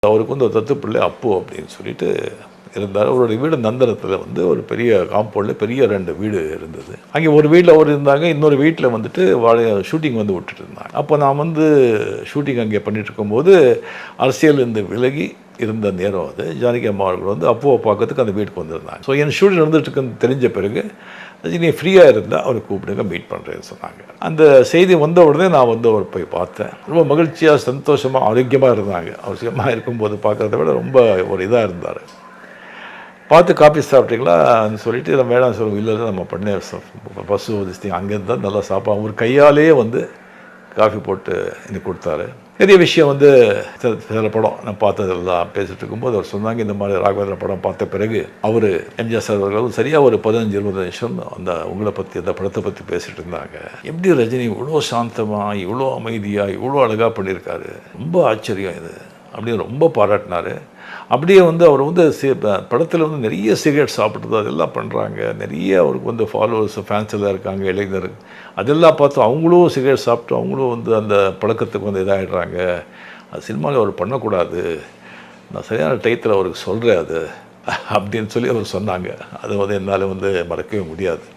அவருக்கு வந்து ஒரு தத்து பிள்ளை அப்பு அப்படின்னு சொல்லிட்டு இருந்தார். அவருடைய வீடு நந்தனத்தில் வந்து ஒரு பெரிய காம்பவுண்டில் பெரிய 2 வீடு இருந்தது. அங்கே ஒரு வீட்டில் அவர் இருந்தாங்க, இன்னொரு வீட்டில் வந்துட்டு ஷூட்டிங் வந்து விட்டுட்டு இருந்தாங்க. அப்போ நான் வந்து ஷூட்டிங் அங்கே பண்ணிட்டு இருக்கும்போது அரசியலிருந்து விலகி இருந்த நேரம் அது. ஜானகி அம்மா அவர்கள் வந்து அப்புவை பார்க்கறதுக்கு அந்த வீட்டுக்கு வந்திருந்தாங்க. ஸோ என் ஷூட்டிங் நடந்துட்டுருக்குன்னு தெரிஞ்ச பிறகு ரஜினி ஃப்ரீயாக இருந்தால் அவரை கூப்பிடுங்க, மீட் பண்ணுறேன்னு சொன்னாங்க. அந்த செய்தி வந்த உடனே நான் வந்து அவர் போய் பார்த்தேன். ரொம்ப மகிழ்ச்சியாக, சந்தோஷமாக, ஆரோக்கியமாக இருந்தாங்க. அவர் சுகமாக இருக்கும்போது பார்க்குறத விட ரொம்ப ஒரு இதாக இருந்தார். பார்த்து காஃபி சாப்பிட்டீங்களான்னு சொல்லிட்டு நம்ம வேணாம் சொல்லுவோம். இல்லை நம்ம பண்ண பசு திஸ்திங் அங்கேருந்து தான் நல்லா சாப்பிடும். அவர் கையாலேயே வந்து காஃபி போட்டு எனக்கு கொடுத்தாரு. பெரிய விஷயம் வந்து சில படம் நான் பார்த்ததெல்லாம் பேசிகிட்டு இருக்கும்போது அவர் சொன்னாங்க, இந்த மாதிரி ராகவேந்திர படம் பார்த்த பிறகு அவர் எம்ஜிஆர் சார் அவர்கள் சரியாக ஒரு 15-20 நிமிஷம் அந்த உங்களை பற்றி அந்த படத்தை பற்றி பேசிகிட்டு இருந்தாங்க. எப்படி ரஜினி இவ்வளோ சாந்தமாக, இவ்வளோ அமைதியாக, இவ்வளோ அழகாக பண்ணியிருக்காரு, ரொம்ப ஆச்சரியம் இது அப்படின்னு ரொம்ப பாராட்டினார். அப்படியே வந்து அவர் வந்து படத்தில் வந்து நிறைய சிகரெட் சாப்பிட்றது அதெல்லாம் பண்ணுறாங்க. நிறைய அவருக்கு வந்து ஃபாலோவர்ஸ், ஃபேன்ஸ் எல்லாம் இருக்காங்க, இளைஞர். அதெல்லாம் பார்த்து அவங்களும் சிகரெட் சாப்பிட்டு அவங்களும் வந்து அந்த பழக்கத்துக்கு வந்து இதாகிடுறாங்க. அது சினிமாவில் அவர் பண்ணக்கூடாது. நான் சரியான டயத்தில் அவருக்கு சொல்கிறேன் அது அப்படின்னு சொல்லி அவர் சொன்னாங்க. அது வந்து என்னால் வந்து மறக்கவே முடியாது.